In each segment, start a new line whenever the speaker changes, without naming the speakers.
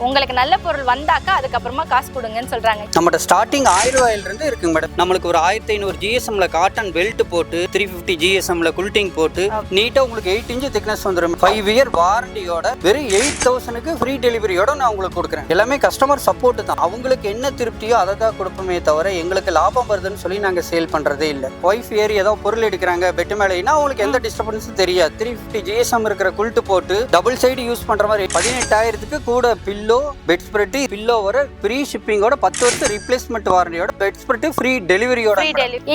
உங்களுக்கு நல்ல பொருள் வந்தாக்கா அதுக்கப்புறமா காசு கொடுங்கன்னு சொல்றாங்க.
நம்மகிட்ட ஸ்டார்டிங் 1000 ரூபாயில இருந்து இருக்குங்க மேடம். நம்மளுக்கு ஒரு 1500 GSMல காட்டன் பெல்ட் போட்டு 350 GSMல குல்டிங் போட்டு நீட்டா உங்களுக்கு 8 இன்ச் திக்னஸ் வந்துடும். 5 இயர் வாரண்டியோட வெறும் 8000க்கு ஃப்ரீ டெலிவரியோட நான் உங்களுக்கு கொடுக்குறேன். எல்லாமே கஸ்டமர் சப்போர்ட் தான். அவங்களுக்கு என்ன திருப்தியோ அதை தான் கொடுப்போமே தவிர எங்களுக்கு லாபம் வருதுன்னு சொல்லி நாங்க சேல் பண்றதே இல்லை. ஒய்ஃப் ஏறி ஏதோ பொருள் எடுக்கிறாங்க பெட் மேலேனா அவங்களுக்கு எந்த டிஸ்டர்பன்ஸும் தெரியாது. 350 GSM இருக்கிற குல்ட் போட்டு டபுள் சைடு யூஸ் பண்ற மாதிரி 18000க்கு கூட பில்லோ பெட் ஸ்ப்ரெட் பில்லோ வர ஃப்ரீ ஷிப்பிங்கோட 10 வருஷம் ரீப்ளேஸ்மெண்ட் வாரண்டியோட பெட் ஸ்ப்ரெட் ஃப்ரீ டெலிவரியோட.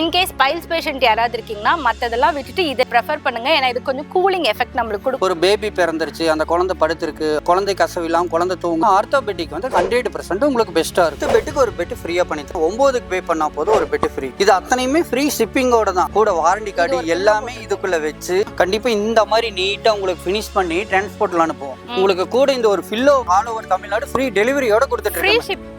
இன் கேஸ் பைல்ஸ் பேஷண்ட் யாராவது இருக்கீங்கன்னா மத்ததெல்லாம் விட்டுட்டு இதை ப்ரெஃபர் பண்ணுங்க. ஏன்னா இது கொஞ்சம் கூலிங் எஃபெக்ட் நம்மளுக்கு கொடுக்கும்.
ஒரு பேபி பிறந்துருச்சு, அந்த குழந்தை படுத்திருக்கு, குழந்தை கசவு இல்லாம குழந்தை தூங்கும், ஆர்த்தோபெடிக் வந்து 100% உங்களுக்கு பெஸ்டா இருக்கு. பெட்டுக்கு ஒரு பெட் ஃப்ரீயா பண்ணி 9க்கு பே பண்ணா போதும் ஒரு பெட் ஃப்ரீ. இது அத்தனையுமே ஃப்ரீ ஷிப்பிங்கோட தான். கூட வாரண்டி கார்டு எல்லாமே இதுக்குள்ள வச்சு கண்டிப்பா இந்த மாதிரி நீட்டா உங்களுக்கு ஃபினிஷ் பண்ணி டிரான்ஸ்போர்ட்ல அனுப்புவோம். உங்களுக்கு கூட இந்த ஒரு ஃபில்லோ ஆல் ஓவர் தமிழ்நாடு ஃப்ரீ டெலிவரியோட கொடுத்துட்டு இருக்கோம்.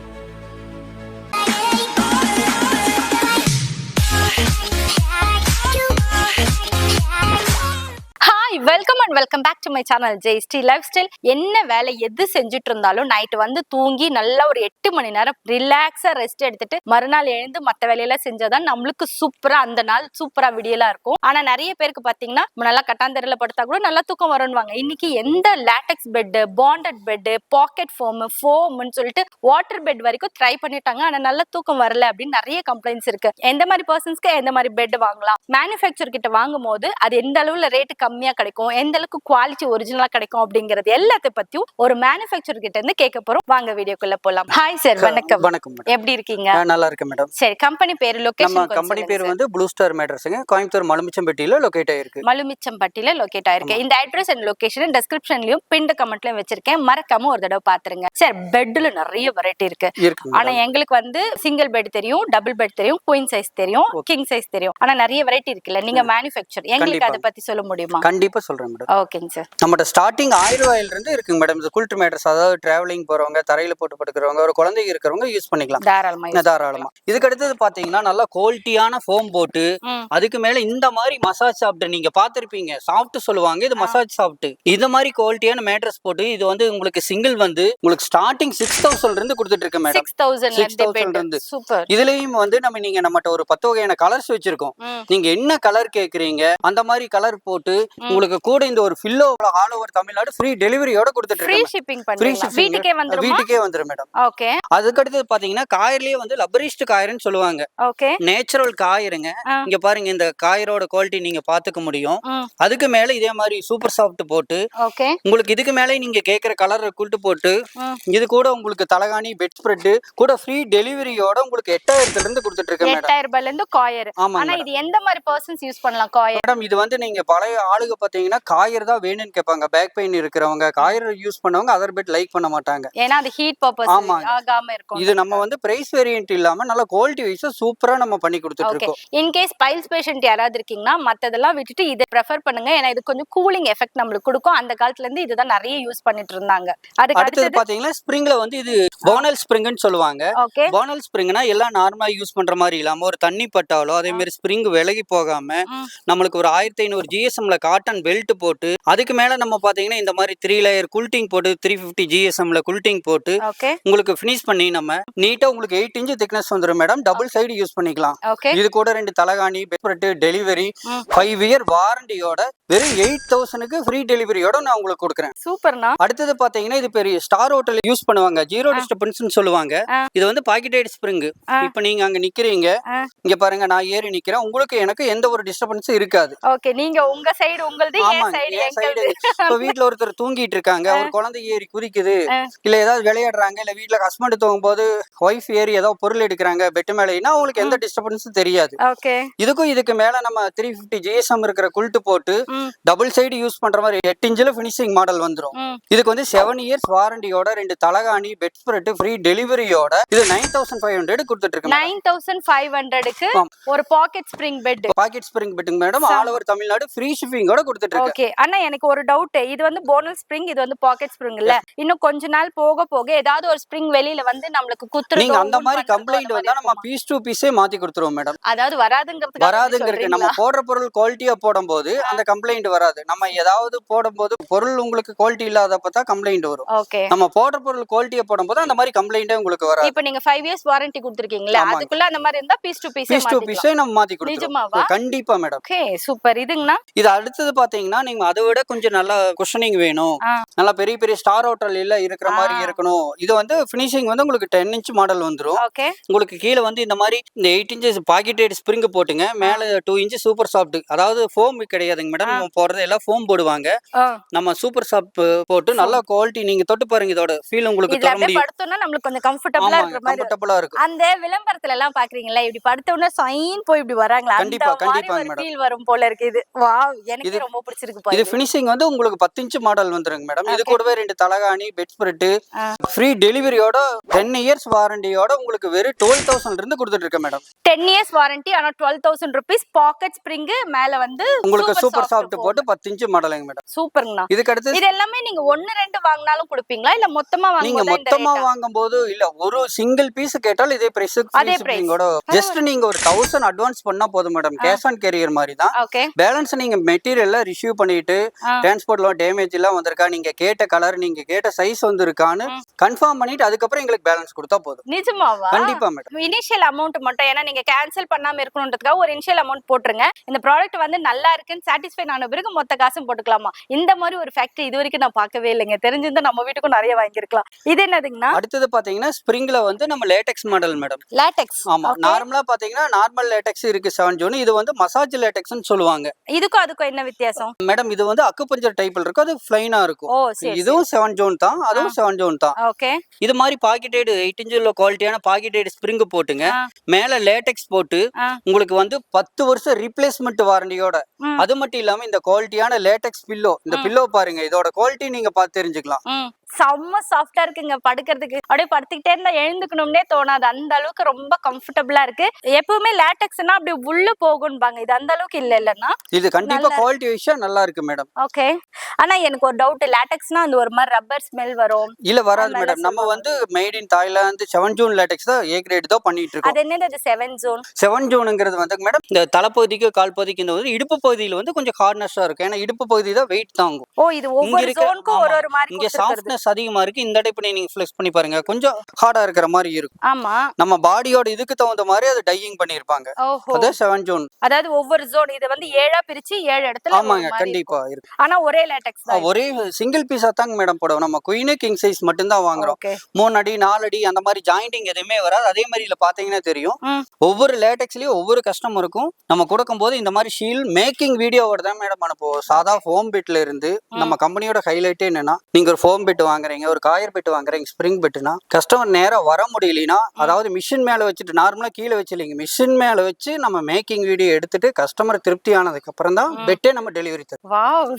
Welcome and welcome back to my channel Jayashree life style. என்ன வேலை எது செஞ்சுட்டு இருந்தாலும் நைட்டு வந்து தூங்கி நல்லா ஒரு 8 மணி நேரம் ரிலாக்ஸா ரெஸ்ட் எடுத்துட்டு மறுநாள் எழுந்து மற்ற வேலையெல்லாம் செஞ்சாதான் நம்மளுக்கு சூப்பரா அந்த நாள் சூப்பரா விடியலா இருக்கும். ஆனா நிறைய பேருக்கு பாத்தீங்கன்னா நல்லா கட்டாந்தரையில படுத்தா கூட நல்லா தூக்கம் வரும்வாங்க. இன்னைக்கு எந்த latex bed, bonded bed, pocket ஃபோம்னு சொல்லிட்டு வாட்டர் பெட் வரைக்கும் ட்ரை பண்ணிட்டாங்க. ஆனா நல்ல தூக்கம் வரல அப்படின்னு நிறைய கம்ப்ளைண்ட்ஸ் இருக்கு. எந்த மாதிரி பர்சன்ஸ்க்கு எந்த மாதிரி பெட் வாங்கலாம், மேனுஃபேக்சர் கிட்ட வாங்கும் போது அது எந்த அளவுல ரேட்டு கம்மியா கிடைக்கும், எந்த அளவுக்கு குவாலிட்டி ஒரிஜினலா கிடைக்கும் அப்படிங்கறது எல்லாத்தை பத்தியும் ஒரு மேனுஃபேக்சர் கிட்ட இருந்து கேட்க போறோம். வாங்க வீடியோக்குள்ள போலாம். ஹாய் சார், வணக்கம்.
வணக்கம் மேடம்.
எப்படி இருக்கீங்க?
நல்லா இருக்கேன் மேடம்.
சரி, கம்பெனி பேரு, லொகேஷன்?
நம்ம கம்பெனி பேர் வந்து ப்ளூ ஸ்டார் மேட்ரஸ்ங்க, கோயம்புத்தூர் மலுமிச்சம்பட்டியில லொகேட் ஆயிருக்கு.
மலுமிச்சம்பட்டியில லொகேட் ஆயிருக்கு. இந்த அட்ரஸ் அண்ட் லொகேஷன் டிஸ்கிரிப்ஷன்லயும் பின் கமெண்ட்லயும் வச்சிருக்கேன். மறக்காம ஒரு தடவை பாத்துருங்க. சார், பெட்ல நிறைய வெரைட்டி இருக்கு. ஆனா எங்களுக்கு வந்து சிங்கிள் பெட் தெரியும், டபுள் பெட் தெரியும், குயின் சைஸ் தெரியும், கிங் சைஸ் தெரியும். ஆனா நிறைய வெரைட்டி இருக்குல்ல, நீங்க மேனுஃபேக்சர் எங்களுக்கு அதை பத்தி சொல்ல முடியுமா?
கண்டிப்பா சொல்றேன் மேடம்.
ஓகேங்க சார்.
நம்மகிட்ட ஸ்டார்டிங் 1000 ரூபாயில இருந்து இருக்குங்க மேடம். இந்த குல்ட் மேட்ரஸ், அதாவது டிராவலிங் போறவங்க, தரையில போட்டு படுக்கிறவங்க, ஒரு குழந்தைங்க இருக்கிறவங்க யூஸ் பண்ணிக்கலாம் தாராளமா. இதுக்கு அடுத்தது பாத்தீங்கன்னா நல்லா குவாலிட்டியான ஃபோம் போட்டு அதுக்கு மேல இந்த மாதிரி மசாஜ் சாஃப்ட் நீங்க பாத்திருப்பீங்க, சாஃப்ட் சொல்லுவாங்க, இது மசாஜ் சாஃப்ட். இந்த மாதிரி குவாலிட்டியான மேட்ரஸ் போட்டு இது வந்து உங்களுக்கு சிங்கிள் வந்து உங்களுக்கு ஸ்டார்டிங் 6000 இருந்து கொடுத்துட்டு இருக்கு மேடம். 6000 இருந்து. இதுலயும் வந்து நம்மகிட்ட ஒரு 10 வகையான கலர்ஸ் வச்சிருக்கோம். நீங்க என்ன கலர் கேக்குறீங்க அந்த மாதிரி கலர் போட்டு உங்களுக்கு கூட இந்த ஒரு ஃபில்லோ ஆல் ஓவர் தமிழ்நாடு ஃப்ரீ டெலிவரியோட கொடுத்துட்டு
ஃப்ரீ ஷிப்பிங் பண்றீங்க. வீட்டுக்கே வந்துரும்
மேடம்.
ஓகே.
அதுக்கு அடுத்து பாத்தீங்கன்னா காயர்லயே வந்து லப்பரிஸ்ட் காயர்னு சொல்லுவாங்க.
ஓகே.
நேச்சுரல் காயருங்க. இங்க பாருங்க, இந்த காயரோட குவாலிட்டி நீங்க பாத்துக்க முடியும். அதுக்கு மேல இதே மாதிரி சூப்பர் சாஃப்ட் போட்டு உங்களுக்கு இதுக்கு மேல நீங்க கேக்குற கலர் கூட்டு போட்டு இது கூட உங்களுக்கு தலகாணி, பெட் ஸ்ப்ரெட் கூட ஃப்ரீ டெலிவரியோட உங்களுக்கு 8000 இருந்து கொடுத்துட்டு இருக்கு மேடம்.
8000 ரூபாயில இருந்து காயர். ஆனா இது எந்த மாதிரி பர்சன்ஸ் யூஸ் பண்ணலாம் காயர்?
மேடம், இது வந்து நீங்க பழைய ஆளுங்க பாத்தீங்கன்னா காயர் தான் வேணும்னு கேட்பாங்க. பேக் பெயின் இருக்கிறவங்க காயர் யூஸ் பண்ணவங்க அதர் பெட் லைக் பண்ண மாட்டாங்க.
ஏன்னா அது ஹீட் பர்பஸ் ஆகாம இருக்கும்.
இது நம்ம வந்து பிரைஸ் வேரியன்ட் இல்லாம நல்ல குவாலிட்டி வைஸ் சூப்பரா நம்ம பண்ணி கொடுத்துட்டு இருக்கோம்.
இன் கேஸ் பைல்ஸ் பேஷண்ட் யாராவது இருக்கீங்கன்னா மத்ததெல்லாம் விட்டுட்டு இதை ப்ரெஃபர் பண்ணுங்க. ஏன்னா இது கொஞ்சம் கூலிங் எஃபெக்ட் நம்மளுக்கு கொடுக்கும். அந்த காலத்துல இருந்து இதுதான் நிறைய யூஸ் பண்ணிட்டு இருந்தாங்க. அதுக்கு அடுத்து பாத்தீங்கன்னா
ஸ்ப்ரிங்ல வந்து இது போனல் ஸ்ப்ரிங்னு சொல்லுவாங்க. போனல் ஸ்ப்ரிங்னா எல்லாம் நார்மலா யூஸ் பண்ற மாதிரி இல்லாம ஒரு தண்ணி பட்டாலோ அதே மாதிரி ஸ்ப்ரிங் விலகி போகாம நம்மளுக்கு ஒரு 1500 GSMல காட்டன் பெல்ட் போட்டு அதுக்கு மேல நம்ம பாத்தீங்கன்னா இந்த மாதிரி 3 லேயர் குல்டிங் போட்டு 350 GSMல குல்டிங் போட்டு உங்களுக்கு ஃபினிஷ் பண்ணி நம்ம நீட்டா உங்களுக்கு 8 இன்ச் திக்னஸ் வந்துரும் மேடம். டபுள் சைடு யூஸ் பண்ணிக்கலாம். இது கூட 2 தலகாணி, பெட் ஸ்ப்ரெட், டெலிவரி 5 இயர் வாரண்டியோட வெறும் 8000க்கு ஃப்ரீ டெலிவரியோட நான் உங்களுக்கு கொடுக்குறேன்.
சூப்பர்னா.
அடுத்தது பாத்தீங்கன்னா இது பெரிய ஸ்டார் ஹோட்டல் யூஸ் பண்ணுவாங்க, ஜீரோ டிஸ்டர்பன்ஸ்னு சொல்லுவாங்க. இது வந்து பாக்கெட்டட் ஸ்ப்ரிங். இப்போ நீங்க அங்க நிக்கிறீங்க, இங்க பாருங்க நான் ஏறி நிக்கிறேன், உங்களுக்கு எனக்கு எந்த ஒரு டிஸ்டர்பன்ஸும் இருக்காது.
ஓகே. நீங்க உங்க சைடு உங்களுது, என் சைடு எங்களுது.
இப்போ வீட்ல ஒருத்தர் தூங்கிட்டு இருக்காங்க, ஒரு குழந்தை ஏறி குதிக்குது, இல்ல ஏதாவது விளையாடுறாங்க, இல்ல வீட்ல ஹஸ்பண்ட் தூங்கும் போது ஒய்ஃப் ஏறி ஏதாவது பொருள் எடுக்கிறாங்க பெட் மேலேனா உங்களுக்கு எந்த டிஸ்டர்பன்ஸும் தெரியாது. இதுக்கும் இதுக்கு மேல நம்ம 350 GSM இருக்கிற குல்ட் போட்டு டபுள் சைடு யூஸ் பண்ற மாதிரி 8 இன்ச்ல ஃபினிஷிங் மாடல் வந்துரும். இதுக்கு வந்து 7 இயர்ஸ் வாரண்டியோட 2 தலகாணி, பெட் ஸ்ப்ரெட், ஸ்ப்ரெட் ஃப்ரீ டெலிவரியோட இது 9500 கொடுத்துட்டு இருக்கு.
9500க்கு ஒரு pocket spring bed.
Pocket spring பெட்டுங்க madam. All over Tamil Nadu free ஷிப்பிங்கோட கொடுத்துட்டு இருக்கு.
ஓகே அண்ணா, எனக்கு ஒரு டவுட். இது வந்து போனல் ஸ்ப்ரிங், இது வந்து பாக்கெட் ஸ்ப்ரிங் இல்ல. இன்னும் கொஞ்ச நாள் போக போக ஏதாவது ஒரு ஸ்ப்ரிங் வெளியில வந்து நம்மளுக்கு குத்துறதோ,
நீங்க அந்த மாதிரி கம்ப்ளைண்ட் வந்தா நம்ம பீஸ் டு பீஸே மாத்தி கொடுத்துருவோம் மேடம்.
அதாவது வராதுங்கிறதுக்கு
நம்ம போடுற பொருள் குவாலிட்டியா போடும்போது அந்த கம்ப்ளைண்ட் வராது. நம்ம ஏதாவது போடும்போது பொருள் உங்களுக்கு குவாலிட்டி இல்லாதப்ப தான் கம்ப்ளைண்ட் வரும்.
ஓகே,
நம்ம போடுற பொருள் குவாலிட்டியா போடும்போது அந்த மாதிரி கம்ப்ளைண்டே உங்களுக்கு வராது.
இப்போ நீங்க 5 இயர்ஸ் வாரண்டி கொடுத்திருக்கீங்களா, அதுக்குள்ள அந்த மாதிரி இருந்தா பீஸ் டு பீஸே
நம்ம மாத்தி கொடுத்துருவோம். கண்டிப்பா மேடம்.
Okay super. இதுங்கனா
இது அடுத்து பாத்தீங்கன்னா நீங்க அதை விட கொஞ்சம் நல்ல குஷனிங் வேணும், நல்லா பெரிய பெரிய ஸ்டார் ஹோட்டல் இல்ல இருக்கிற மாதிரி இருக்கணும். இது வந்து ஃபினிஷிங் வந்து உங்களுக்கு 10 இன்ச் மாடல் வந்துரும். உங்களுக்கு கீழே வந்து இந்த மாதிரி இந்த 8 இன்ச்சஸ் பாக்கெட்டட் ஸ்ப்ரிங் போட்டுங்க, மேல 2 இன்ச் சூப்பர் சாஃப்ட், அதாவது ஃபோம் கிடையாதுங்க மேடம். நம்ம போறது எல்லாம் ஃபோம் போடுவாங்க. நம்ம சூப்பர் சாஃப்ட் போட்டு நல்ல குவாலிட்டி நீங்க தொட்டு பாருங்க. இதோட ஃபீல் உங்களுக்கு தர முடியும்.
படுத்தோம்னா நமக்கு கொஞ்சம் கம்ஃபர்ட்டபிளா இருக்கிற மாதிரி
இருக்கும்.
அந்த விளம்பரத்துல எல்லாம் பாக்குறீங்களா, இப்படி படுத்தோம்னா சைன் போய் இப்படி வராங்களா,
கண்டிப்பா மேடம்
ஃபீல் வரும் போல இருக்கு. இது வாவ், எனக்கு ரொம்ப பிடிச்சிருக்கு பாருங்க.
இது ஃபினிஷிங் வந்து உங்களுக்கு 10 இன்ச் மாடல் வந்துருங்க மேடம். இது கூடவே 2 தலகாணி, பெட் ஸ்ப்ரெட், ஃப்ரீ டெலிவரியோட 10 இயர்ஸ் வாரண்டியோட உங்களுக்கு வெறும் 12000 இருந்து கொடுத்துட்டு இருக்கு மேடம்.
10 இயர்ஸ் வாரண்டி, ஆனா 12000 rupees. பாக்கெட் ஸ்ப்ரிங் மேல வந்து
உங்களுக்கு சூப்பர் சாஃப்ட் போட்டு 10 இன்ச் மாடலுங்க மேடம்.
சூப்பர்ங்கண்ணா.
இதுக்கு அடுத்து
இது எல்லாமே நீங்க 1-2 வாங்குனாலும் கொடுப்பீங்களா, இல்ல மொத்தமா வாங்கும்போது?
நீங்க மொத்தமா வாங்கும்போது இல்ல ஒரு சிங்கிள் பீஸ் கேட்டால் இதே பிரைஸ். ஜஸ்ட் நீங்க ஒரு 1000 அட்வான்ஸ் பண்ணா போதும் மேடம். கேஷ் ஆன் கேரியர் மாதிரி தான். பேலன்ஸ் நீங்க மெட்டீரியல்ல ரிசீவ் பண்ணிட்டு டிரான்ஸ்போர்ட்ல டேமேஜ் எல்லாம் வந்திருக்கா, நீங்க கேட்ட கலர் நீங்க கேட்ட சைஸ் வந்திருக்கான்னு கன்ஃபார்ம் பண்ணிட்டு அதுக்கப்புறம் எங்களுக்கு பேலன்ஸ் கொடுத்தா போதும்.
நிஜமாவா?
கண்டிப்பா மேடம்.
இனிஷியல் அமௌண்ட் மட்டும், ஏன்னா நீங்க கேன்சல் பண்ணாம இருக்கணும்ன்றதுக்காக ஒரு இனிஷியல் அமௌண்ட் போட்டுருங்க. இந்த ப்ராடக்ட் வந்து நல்லா இருக்குன்னு சாட்டிஸ்ஃபை ஆன பிறகு மொத்த காசும் போட்டுக்கலாமா? இந்த மாதிரி ஒரு ஃபேக்டரி இது வரைக்கும் நான் பார்க்கவே இல்லைங்க. தெரிஞ்சிருந்தா நம்ம வீட்டுக்கும் நிறைய வாங்கிருக்கலாம். இது என்னதுங்கண்ணா?
அடுத்தது பாத்தீங்கன்னா ஸ்ப்ரிங்ல வந்து நம்ம லேட்டெக்ஸ் மாடல் மேடம்.
லேட்டெக்ஸ்.
ஆமா, நார்மலா பாத்தீங்கன்னா நார்மல் லேட்டெக்ஸ் இருக்கு 7 ஜோன். இது வந்து மசாஜ் லேட்டெக்ஸ்னு சொல்லுவாங்க.
அதுக்கும் என்ன வித்தியாசம்
மேடம்? இது வந்து அக்குபஞ்சர் டைப்ல இருக்கும், அது ஃப்ளைனா இருக்கும். இதுவும் 7 ஜோன் தான், அதுவும் 7 ஜோன் தான்.
ஓகே.
இது மாதிரி பாக்கெட்டட் 8 இன்ச் உள்ள குவாலிட்டியான பாக்கெட்டட் ஸ்ப்ரிங் போட்டுங்க, மேல லேட்டெக்ஸ் போட்டு உங்களுக்கு வந்து 10 வருஷம் ரீப்ளேஸ்மெண்ட் வாரண்டியோட. அது மட்டும் இல்லாம இந்த குவாலிட்டியான லேட்டெக்ஸ் பில்லோ, இந்த பில்லோ பாருங்க, இதோட குவாலிட்டி நீங்க பார்த்து தெரிஞ்சுக்கலாம்.
செம்ம சாஃப்டா இருக்குங்க. படுக்கிறதுக்கு அப்படியே படுத்துக்கிட்டே இருந்தா எழுந்துக்கணும்னே தோணாது, அந்த அளவுக்கு ரொம்ப கம்ஃபர்டபுளா இருக்கு. எப்பவுமே லேட்டெக்ஸ்னா அப்படி உள்ள போகும்பாங்க, இது அந்த அளவுக்கு இல்லன்னா
இது கண்டிப்பா குவாலிட்டி வைஸா நல்லா இருக்கு மேடம்.
ஓகே. ஆனா எனக்கு ஒரு டவுட், லேட்டெக்ஸ்னா அந்த ஒரு மாதிரி ரப்பர் ஸ்மெல் வரும்.
இல்ல வராது மேடம். நம்ம வந்து made in Thailand 7 zone latex தான் ஏ கிரேட் தான் பண்ணிட்டு இருக்கோம்.
அது என்னது 7 ஜோன்?
7 ஜோன்ங்கிறது வந்து மேடம் இந்த தலைப்பகுதிக்கு கால் பகுதிக்கு இந்த வந்து இடுப்பு பகுதியில வந்து கொஞ்சம் ஹார்ட்னஸா இருக்கும். ஏன்னா இடுப்பு பகுதி தான் வெயிட் தாங்கும்.
இது ஒவ்வொரு ஜோனுக்கும் ஒரு மாதிரி
இங்க சாஃப்ட்னஸ் அதிகமா இருக்கு. இந்த டைப் நீங்க ஃப்ளெக்ஸ் பண்ணி பாருங்க, கொஞ்சம் ஹார்டா இருக்கிற மாதிரி இருக்கும்.
ஆமா,
நம்ம பாடியோட இதுக்கு தகுந்த மாதிரி அது டையிங் பண்ணிருப்பாங்க. அது 7 ஜோன்.
அதாவது ஒவ்வொரு ஜோன் இது வந்து 7ஆ பிரிச்சு 7 இடத்துல.
ஆமாங்க, கண்டிப்பா இருக்கு.
ஆனா ஒரே லேட்டெக்ஸ் தான்,
ஒரே சிங்கிள் பீஸா தாங்க மேடம் போடுவோம். நம்ம குயின் கிங் சைஸ் மட்டும் தான் வாங்குறோம். 3 அடி 4 அடி அந்த மாதிரி ஜாயிண்டிங் எதுவுமே வராது. அதே மாதிரி இதுல பாத்தீங்கன்னா தெரியும், ஒவ்வொரு லேட்டெக்ஸ்லயும் ஒவ்வொரு கஸ்டமருக்கும் நம்ம கொடுக்கும் போது இந்த மாதிரி ஷீல் மேக்கிங் வீடியோவோட தான் மேடம் அனுப்புவோம். சாதா ஃபோம் பெட்ல இருந்து நம்ம கம்பெனியோட ஹைலைட்டே என்னன்னா, நீங்க ஒரு ஃபோம் பெட் வாங்குறீங்க, ஒரு காயர் பெட் வாங்குறீங்க, ஸ்ப்ரிங் பெட்னா கஸ்டமர் நேரா வர முடியலனா, அதாவது மிஷின் மேல வச்சுட்டு நார்மலா கீழே வச்சிருங்க, மிஷின் மேல வச்சு நம்ம மேக்கிங் வீடியோ எடுத்துட்டு கஸ்டமர் திருப்தி ஆனதுக்கு அப்புறம் தான் பெட்டே நம்ம டெலிவரி தருவோம்.
வாவ்,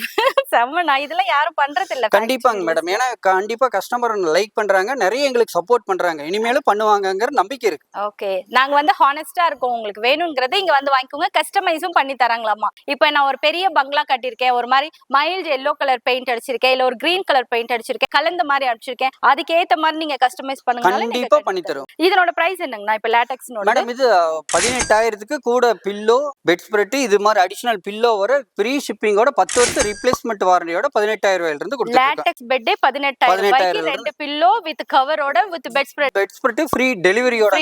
செம்ம. இதெல்லாம் யாரும் பண்றது இல்ல.
கண்டிப்பாங்க மேடம். ஏன்னா கண்டிப்பா கஸ்டமர் லைக் பண்றாங்க, நிறைய எங்களுக்கு சப்போர்ட் பண்றாங்க, இனிமேலும் பண்ணுவாங்கங்கிற நம்பிக்கை இருக்கு. ஓகே,
நாங்க வந்து ஹானஸ்டா இருக்கோம். உங்களுக்கு வேணும்ங்கறத இங்க வந்து வாங்கிக்கோங்க. கஸ்டமைஸும் பண்ணி தராங்களாமா. இப்போ நான் ஒரு பெரிய பங்களா கட்டியிருக்கேன், ஒரு மாதிரி மைல்ட் எல்லோ கலர் பெயிண்ட் அடிச்சிருக்கேன், இல்ல ஒரு கிரீன் கலர் பெயிண்ட் அடிச்சிருக்கேன், கலந்த மாதிரி அடிச்சிருக்கேன், அதுக்கு ஏத்த மாதிரி நீங்க கஸ்டமைஸ் பண்ணுங்க.
கண்டிப்பா பண்ணி தருவோம்.
இதனோட பிரைஸ் என்னங்கண்ணா இப்ப லேட்டெக்ஸ்னோட?
மேடம் இது 18000க்கு கூட பில்லோ, பெட் ஸ்ப்ரெட், இது மாதிரி அடிஷனல் பில்லோ வர ஃப்ரீ ஷிப்பிங்கோட 10 வருஷம் ரீப்ளேஸ்மெண்ட் வாரண்டியோட 18000 ரூபாயில இருந்து கொடுத்துருக்கோம்.
லேட்டெக்ஸ் பெட் 18000 ரெண்டு பில்லோ வித் கவரோட வித் பெட் ஸ்ப்ரெட்
ஃப்ரீ டெலிவரியோட.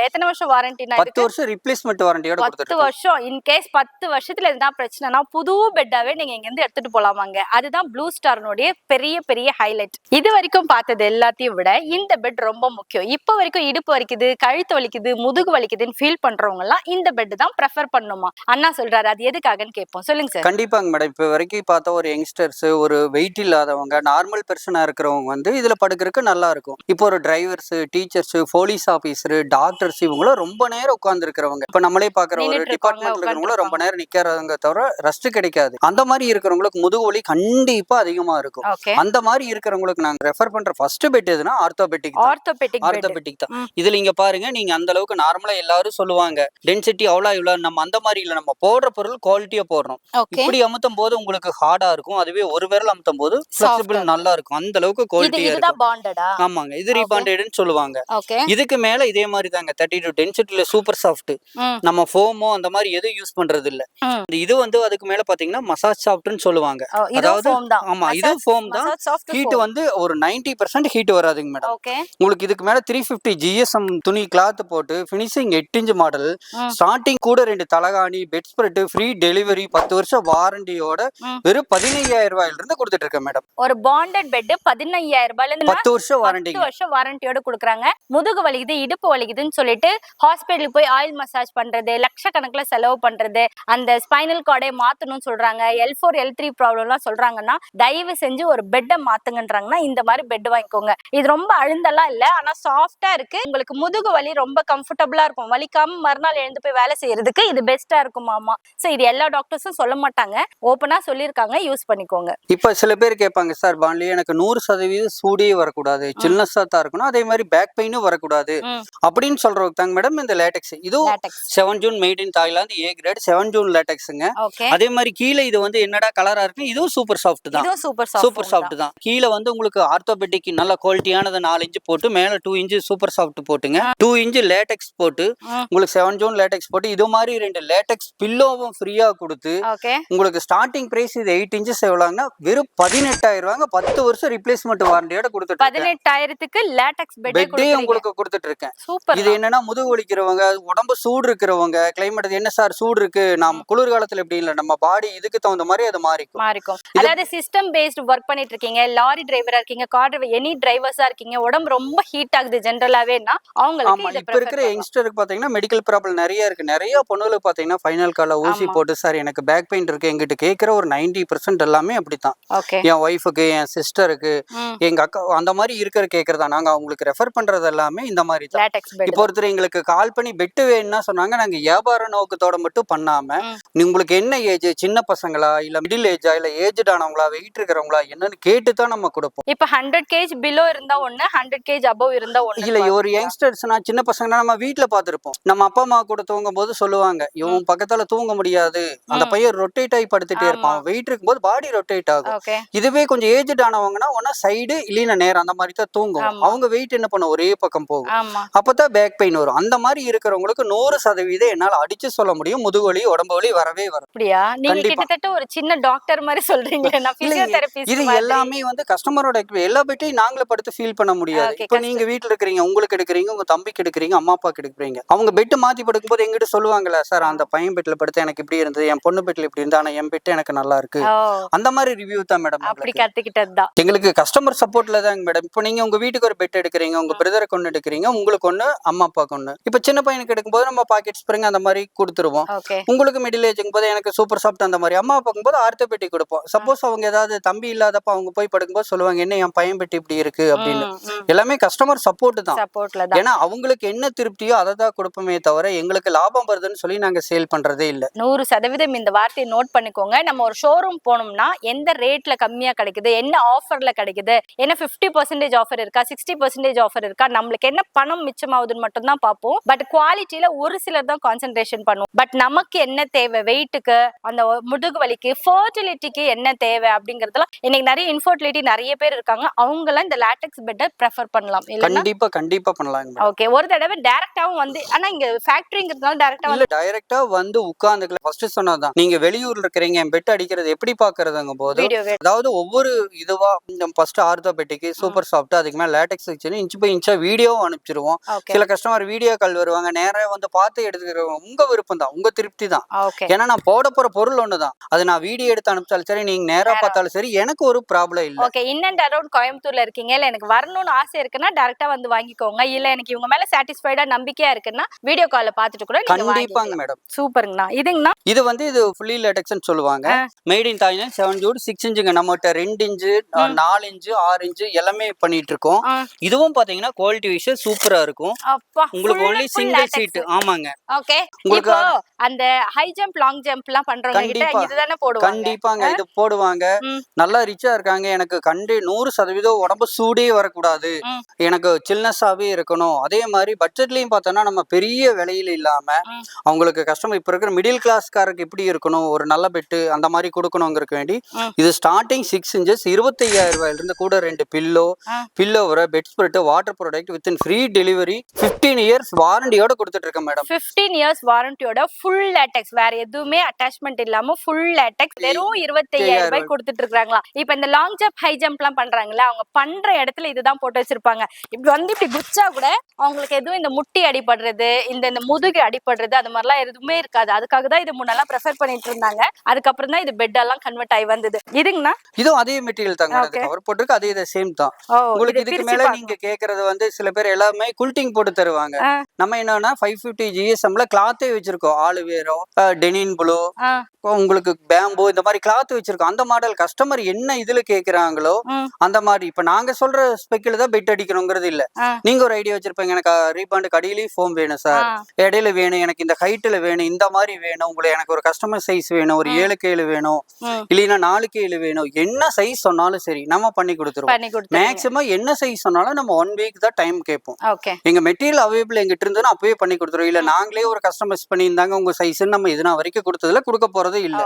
எத்தனை வருஷம் வாரண்டினா?
10 வருஷம் ரீப்ளேஸ்மெண்ட் வாரண்டியோட கொடுத்துருக்கோம்.
10 வருஷம். இன் கேஸ் 10 வருஷத்துல எதனா பிரச்சனைனா புது பெட்டாவே நீங்க இங்க இருந்து எடுத்துட்டு போலாமாங்க. அதுதான் ப்ளூ ஸ்டார்னுடைய பெரிய பெரிய ஹைலைட். இது வரைக்கும் பார்த்தது எல்லாத்தையும் விட இந்த பெட் ரொம்ப முக்கியம். இப்போ வரைக்கும் இடுப்பு வலிக்குது, கழுத்து வலிக்குது, முதுகு வலிக்குதுன்னு ஃபீல் பண்றவங்க எல்லாம் இந்த பெட் தான் ப்ரெஃபர் பண்ணுமா? அண்ணா சொல்றாரு, அது எதுக்காகன்னு கேட்போம். சொல்லுங்க சார்.
கண்டிப்பாங்க மேடம். இப்போ வரைக்கும் பார்த்தா ஒரு யங்ஸ்டர்ஸ், ஒரு வெயிட் இல்லாதவங்க, நார்மல் பெர்சனா இருக்கிறவங்க வந்து இதுல படுக்கிறதுக்கு நல்லா இருக்கும். இப்போ ஒரு drivers, teachers, police officer, doctors இவங்களும் ரொம்ப நேரம் உட்கார்ந்து இருக்கிறவங்க, இப்ப நம்மளே பாக்குற ஒரு டிபார்ட்மெண்ட்ல இருக்கிறவங்களும் ரொம்ப நேரம் நிக்கிறவங்க தவிர ரெஸ்ட் கிடைக்காது. அந்த மாதிரி இருக்கிறவங்களுக்கு முதுகு வலி கண்டிப்பா அதிகமா இருக்கும். அந்த மாதிரி இருக்கிற கேக்குறவங்களுக்கு நாங்க ரெஃபர் பண்ற ஃபர்ஸ்ட் பெட் எதுனா ஆர்த்தோபெடிக் தான். இதுல இங்க பாருங்க, நீங்க அந்த அளவுக்கு நார்மலா எல்லாரும் சொல்லுவாங்க டென்சிட்டி இவ்வளவு நம்ம அந்த மாதிரி இல்ல, நம்ம போடுற பொருள் குவாலிட்டியா போடுறோம். இப்படி அமுத்தும் போது உங்களுக்கு ஹார்டா இருக்கும், அதுவே ஒரு விரல் அமுத்தும் போது ஃபிளெக்சிபிள் நல்லா இருக்கும், அந்த அளவுக்கு குவாலிட்டியா இருக்கும். ஆமாங்க, இது ரீபாண்டட்னு சொல்லுவாங்க. இதுக்கு மேல இதே மாதிரி தாங்க 32 டென்சிட்டில சூப்பர் சாஃப்ட். நம்ம ஃபோமோ அந்த மாதிரி எதுவும் யூஸ் பண்றது இல்ல. இது வந்து அதுக்கு மேல பாத்தீங்கன்னா மசாஜ் சாஃப்ட்னு சொல்லுவாங்க. அதாவது ஆமா, இது ஃபோம் தான். ஹீட் வந்து ஒரு 90% ஹீட் வராதுங்க மேடம். உங்களுக்கு இதுக்கு மேல 350 GSM துணி கிளாத் போட்டு ஃபினிஷிங் 8 இன்ச் மாடல், ஸ்டார்டிங் கூட 2 தலகாணி, பெட் ஸ்ப்ரெட், ஃப்ரீ டெலிவரி, 10 வருஷம் வாரண்டியோட வெறும் 15,000 ரூபாயில இருந்து கொடுத்துட்டு இருக்கேன் மேடம்.
ஒரு பாண்டட் பெட் 15,000 ரூபாயில இருந்து
10 வருஷம்
வாரண்டியோட கொடுக்குறாங்க. முதுகு வலிக்குது, இடுப்பு வலிக்குதுன்னு சொல்லிட்டு ஹாஸ்பிட்டலுக்கு போய் ஆயில் மசாஜ் பண்றது, லட்சக்கணக்கில் செலவு பண்றது, அந்த ஸ்பைனல் கார்டை மாத்தணும்னு சொல்றாங்க, L4 L3 ப்ராப்ளம்லாம் சொல்றாங்கன்னா தயவு செஞ்சு ஒரு பெட்டை மாத்துங்கன்றாங்கன்னா இந்த மாதிரி பெட் வாங்கிக்கோங்க. இது ரொம்ப அழுந்தெல்லாம் இல்ல, ஆனா சாஃப்டா இருக்கு. உங்களுக்கு முதுகு வலி ரொம்ப கம்ஃபர்டபுளா இருக்கும், வலிக்காம மறுநாள் எழுந்து போய் வேலை செய்யறதுக்கு இது பெஸ்டா இருக்கும் மாமா. சோ இது எல்லா டாக்டர்ஸும் சொல்ல மாட்டாங்க, ஓப்பனா சொல்லியிருக்காங்க, யூஸ் பண்ணிக்கோங்க.
இப்ப சில பேர் கேட்பாங்க, சார் பான்லி எனக்கு 100% சூடே வரக்கூடாது, சில்னஸா தான் இருக்கணும், அதே மாதிரி பேக் பெயினும் வரக்கூடாது அப்படின்னு சொல்றவங்க தாங்க மேடம் இந்த லேட்டெக்ஸ். இதுவும் 7 zone made in Thailand A grade 7 zone லேட்டெக்ஸ்ங்க. அதே மாதிரி கீழே இது வந்து என்னடா கலரா இருக்கு, இதுவும் சூப்பர் சாஃப்ட் தான். சூப்பர் சாஃப்ட் தான். கீழே வந்து உங்களுக்கு ஆர்த்தோபெடிக் நல்ல குவாலிட்டியானது 4 இன்ச் போட்டு, மேல 2 இன்ச் சூப்பர் சாஃப்ட் போட்டுங்க, 2 இன்ச் லேட்டெக்ஸ் போட்டு உங்களுக்கு 7 ஜூன் லேட்டெக்ஸ் போட்டு இது மாதிரி 2 லேட்டெக்ஸ் பில்லோவும் ஃப்ரீயா கொடுத்து உங்களுக்கு ஸ்டார்டிங் பிரைஸ் இது 8 இன்ச்சஸ் எவ்வளவுன்னா வெறும் 18,000 ரூபாங்க. 10 வருஷம் ரிப்ளேஸ்மெண்ட் வாரண்டியோட கொடுத்துட்டு
18,000க்கு லேட்டெக்ஸ் பெட்டே
உங்களுக்கு கொடுத்துட்டு இருக்கேன். இது என்னன்னா முதுகு வலிக்கிறவங்க, உடம்பு சூடு இருக்கிறவங்க, கிளைமேட் என்ன சார் சூடு இருக்கு, நம்ம குளிர்காலத்துல எப்படி இல்ல, நம்ம பாடி இதுக்கு தகுந்த மாதிரி அது மாறிக்கும்.
அதாவது சிஸ்டம் பேஸ்ட் ஒர்க் பண்ணிட்டு இருக்கீங்க, லாரி டிரைவரா இருக்கீங்க, கார் டிரைவர், எனி டிரைவர்ஸா இருக்கீங்க, உடம்பு ரொம்ப ஹீட் ஆகுது ஜெனரலாவேனா அவங்களுக்கு
இப்ப இருக்கிற யங்ஸ்டருக்கு பாத்தீங்கன்னா மெடிக்கல் ப்ராப்ளம் நிறைய இருக்கு. நிறைய பொண்ணுகளுக்கு பாத்தீங்கன்னா ஃபைனல் கால ஊசி போட்டு சார் எனக்கு பேக் பெயின் இருக்கு எங்கிட்ட கேட்கிற ஒரு 90% எல்லாமே அப்படித்தான். என் ஒய்ஃபுக்கு, என் சிஸ்டருக்கு, எங்க அக்கா அந்த மாதிரி இருக்கிற கேட்கறதா நாங்க அவங்களுக்கு ரெஃபர் பண்றது எல்லாமே இந்த மாதிரி தான். இப்போ ஒருத்தர் எங்களுக்கு கால் பண்ணி பெட்டு வேணும்னா சொன்னாங்க, நாங்க வியாபார நோக்கத்தோட மட்டும் பண்ணாம உங்களுக்கு என்ன ஏஜ், சின்ன பசங்களா இல்ல மிடில் ஏஜா இல்ல ஏஜ்ட் ஆனவங்களா வெயிட் இருக்கிறவங்களா என்னன்னு கேட்டு தான் நம்ம கொடுப்போம்.
இப்ப 100 kg பிலோ இருந்தா ஒண்ணு, 100 kg above இருந்தா ஒண்ணு.
இல்ல ஒரு யங்ஸ்டர்ஸ்னா சின்ன பசங்கன்னா நம்ம வீட்டுல பாத்துருப்போம், நம்ம அப்பா அம்மா கூட தூங்கும் போது சொல்லுவாங்க இவன் பக்கத்தால தூங்க முடியாது, அந்த பையன் ரொட்டேட் ஆகி படுத்துட்டே இருப்பான், வெயிட் இருக்கும்போது பாடி ரொட்டேட் ஆகும். இதுவே கொஞ்சம் ஏஜ்ட் ஆனவங்கன்னா ஒன்னா சைடு இல்லைன்னா நேரம் அந்த மாதிரி தான் தூங்கும், அவங்க வெயிட் என்ன பண்ண ஒரே பக்கம் போகும், அப்பதான் பேக் பெயின் வரும். அந்த மாதிரி இருக்கிறவங்களுக்கு 100% என்னால அடிச்சு சொல்ல முடியும் முதுகு வலி உடம்பு வலி வரவே வரும்.
அப்படியா? நீங்க கிட்டத்தட்ட ஒரு சின்ன டாக்டர் மாதிரி சொல்றீங்க. நான் பிசியோதெரபிஸ்ட்.
இது எல்லாமே வந்து கஸ்டமரோட எல்லா பெட்டையும் நாங்களே படுத்து ஃபீல் பண்ண முடியாது. இப்போ நீங்க வீட்ல இருக்கிறீங்க, உங்களுக்கு எடுக்கிறீங்க, உங்க தம்பிக்கு எடுக்கிறீங்க, அம்மா அப்பாக்கு எடுக்கிறீங்க, அவங்க பெட் மாத்தி படுக்கும்போது எங்கிட்ட சொல்லுவாங்கல்ல, சார் அந்த பையன் பெட்ல படுத்து எனக்கு இப்படி இருந்தது, என் பொண்ணு பெட்ல இப்படி இருந்தா, ஆனா என் பெட் எனக்கு நல்லா இருக்கு, அந்த மாதிரி ரிவ்யூ தான் மேடம்.
அப்படி கத்துக்கிட்டதுதான்
எங்களுக்கு கஸ்டமர் சப்போர்ட்ல தாங்க மேடம். இப்போ நீங்க உங்க வீட்டுக்கு ஒரு பெட் எடுக்கிறீங்க, உங்க பிரதருக்கு ஒன்று எடுக்கிறீங்க, உங்களுக்கு ஒண்ணு, அம்மா அப்பாக்கு ஒண்ணு. இப்போ சின்ன பையனுக்கு எடுக்கும்போது நம்ம பாக்கெட் ஸ்ப்ரிங் அந்த மாதிரி கொடுத்துருவோம். உங்களுக்கு மிடில் ஏஜுங்கும் போது எனக்கு சூப்பர் சாஃப்ட் அந்த மாதிரி, அம்மா அப்பாக்கும் போது ஆர்த்தோபெடிக் கொடுப்போம். சப்போஸ் அவங்க ஏதாவது தம்பி இல்லாதப்ப அவங்க போய் படுக்கும்போது சொல்லுவாங்க என்ன என் பையன் பெட்டி இப்படி இருக்கு அப்படின்னு. எல்லாமே கஸ்டமர் சப்போர்ட் தான். ஏன்னா அவங்களுக்கு என்ன திருப்தியோ அதை தான் கொடுப்போமே தவிர எங்களுக்கு லாபம் வருதுன்னு சொல்லி நாங்க சேல் பண்றதே இல்ல.
100% இந்த வார்த்தையை நோட் பண்ணிக்கோங்க. நம்ம ஒரு ஷோரூம் போனோம்னா எந்த ரேட்ல கம்மியா கிடைக்குது, என்ன ஆஃபர்ல கிடைக்குது, என்ன 50% ஆஃபர் இருக்கா, 60% ஆஃபர் இருக்கா, நம்மளுக்கு என்ன பணம் மிச்சமாகுதுன்னு மட்டும் தான் பார்ப்போம். பட் குவாலிட்டியில ஒரு சிலர் தான் கான்சென்ட்ரேஷன் பண்ணுவோம். பட் நமக்கு என்ன தேவை, வெயிட்டுக்கு, அந்த முதுகு வலிக்கு, ஃபர்டிலிட்டிக்கு என்ன தேவை அப்படிங்கறதுல இன்னைக்கு நிறைய இன்ஃபர்டிலிட்டி நிறைய பேர் இருக்காங்க, அவங்க எல்லாம் இந்த லேட்டெக்ஸ் பெட்டை ப்ரெஃபர் பண்ணலாம்.
கண்டிப்பா பண்ணலாம்.
ஓகே, ஒரு தடவை டைரக்டாவும் வந்து, ஆனா இங்க ஃபேக்டரிங்கிறதுனால
டைரக்டா வந்து உட்கார்ந்துக்கல. ஃபர்ஸ்ட் சொன்னதான் நீங்க வெளியூர்ல இருக்கிறீங்க, என் பெட் அடிக்கிறது எப்படி பாக்குறதுங்க போது, அதாவது ஒவ்வொரு இதுவா ஃபர்ஸ்ட் ஆர்த்தோபெடிக் சூப்பர் சாஃப்ட், அதுக்கு மேல லேட்டெக்ஸ் இன்ச் பை இன்ச்சா வீடியோவும் அனுப்பிச்சிருவோம். சில கஸ்டமர் வீடியோ கால் வருவாங்க, நேரா வந்து பார்த்து எடுத்துக்கிறவங்க உங்க விருப்பம் தான், உங்க திருப்தி தான். ஏன்னா நான் போட போற பொருள் ஒண்ணுதான், அது நான் வீடியோ எடுத்து அனுப்பிச்சாலும் சரி, நீங்க நேரா பார்த்தாலும் சரி, எனக்கு ஒரு ப்ராப்ளம் இல்ல.
ஓகே, இன் அண்ட் அரௌண்ட் கோயம்புத்தூர்ல இருக்கீங்க, இல்ல எனக்கு வரணும்னு ஆசை இருக்குன்னா டைரக்டா வந்து வாங்கிக்கோங்க. இல்ல எனக்கு இவங்க மேல சாட்டிஸ்ஃபைடா நம்பிக்கையா இருக்குன்னா வீடியோ கால்ல பார்த்துட்டு கூட நீங்க
கண்டிப்பாங்க மேடம்.
சூப்பர்ங்கண்ணா. இதுங்கண்ணா
இது வந்து இது ஃபுல்லி லேட்டெக்ஸ்னு சொல்லுவாங்க. Mat in Thailand 7 June 6 இன்ச்சுங்க. நம்மகிட்ட 2 இன்ச் 4 இன்ச் 6 இன்ச் எல்லாமே பண்ணிட்டு இருக்கோம். இதுவும் பாத்தீங்கன்னா குவாலிட்டி வைஸ் சூப்பரா இருக்கும். உங்களுக்கு ஒன்லி சிங்கிள் சீட். ஆமாங்க.
ஓகே, இப்போ அந்த ஹை ஜம்ப் லாங் ஜம்ப் எல்லாம் பண்றவங்க கிட்ட இதுதானே போடுவாங்க.
கண்டிப்பாங்க இது போடுவாங்க. நல்லா ரிச்சா இருக்காங்க, எனக்கு கண்ணு 100% உடம்பு சூடே வரக்கூடாது, எனக்கு சில்னஸாவே இருக்கணும். அதே மாதிரி பட்ஜெட்லயும் பார்த்தோம்னா நம்ம பெரிய விலையில இல்லாம அவங்களுக்கு கஸ்டமர் இப்ப இருக்கிற மிடில் கிளாஸ்காரருக்கு எப்படி இருக்கணும், ஒரு நல்ல பெட்டு அந்த மாதிரி கொடுக்கணுங்கிறதுக்கு வேண்டி இது ஸ்டார்டிங் 6 இன்ச்சஸ் 25,000 ரூபாயில இருந்து கூட 2 பில்லோ வர bedspread water product within free delivery 15 years வாரண்டியோட கொடுத்துட்டு இருக்கேன் மேடம்.
15 இயர்ஸ் வாரண்டியோட ஃபுல் லேட்டெக்ஸ், வேற எதுவுமே அட்டாச்மெண்ட் இல்லாம ஃபுல் லேட்டெக்ஸ் வெறும் 25,000 ரூபாய் கொடுத்துட்டு இருக்காங்களா. இப்ப இந்த லாங் ஜம்ப் ஹை ஜம்ப் எல்லாம் பண்றாங்கல்ல, அவங்க பண்ற இடத்துல இதுதான் போட்டு வச்சிருப்பாங்க. இப்படி வந்து இப்படி குச்சா கூட அவங்களுக்கு எதுவும் இந்த முட்டி அடிபடுறது, இந்த முதுகு அடிபடுறது அது மாதிரிலாம் எதுவுமே இருக்காது. அதுக்காக தான் இது முன்னெல்லாம் ப்ரெஃபர் பண்ணிட்டு இருந்தாங்க. அதுக்கப்புறம் தான் இது பெட் எல்லாம் கன்வெர்ட் ஆகி வந்தது. இதுங்கண்ணா
இதுவும் அதே மெட்டீரியல் தாங்க, கவர் போட்டுருக்கு, அதே சேம் தான். உங்களுக்கு இதுக்கு மேல நீங்க கேக்குறது வந்து சில பேர் எல்லாமே குல்டிங் போட்டு தருவாங்க. நம்ம என்னன்னா 550 GSMல கிளாத்தே வச்சிருக்கோம். ஆலுவேரோ, டெனின் ப்ளூ, உங்களுக்கு பேம்பு இந்த மாதிரி கிளாத் வச்சிருக்கோம். அந்த மாடல் கஸ்டமர் என்ன இதுல கேக்குறாங்களோ அந்த மாதிரி. இப்ப நாங்க சொல்ற ஸ்பெக்கில தான் பெட் அடிக்கணுங்கிறது இல்ல. நீங்க ஒரு ஐடியா வச்சிருப்பீங்க, எனக்கு ரீபாண்ட் கடியிலயும் ஃபோம் வேணும் சார், இடையில வேணும், எனக்கு இந்த ஹைட்ல வேணும், இந்த மாதிரி வேணும், உங்களுக்கு எனக்கு ஒரு கஸ்டமர் சைஸ் வேணும், ஒரு 7க்கு 7 வேணும், இல்லைன்னா 4க்கு 7 வேணும், என்ன சைஸ் சொன்னாலும் சரி நம்ம பண்ணி கொடுத்துருவோம். மேக்ஸிமம் என்ன சைஸ் சொன்னாலும் நம்ம 1 வீக் தான் டைம் கேட்போம். எங்க மெட்டீரியல் அவைலபிள் எங்கிட்ட இருந்தோம் அப்பவே பண்ணி கொடுத்துருவோம். இல்ல நாங்களே ஒரு கஸ்டமைஸ் பண்ணியிருந்தாங்க உங்க சைஸ் நம்ம இதுனா வரைக்கும் கொடுத்ததுல கொடுக்க போறதே இல்ல.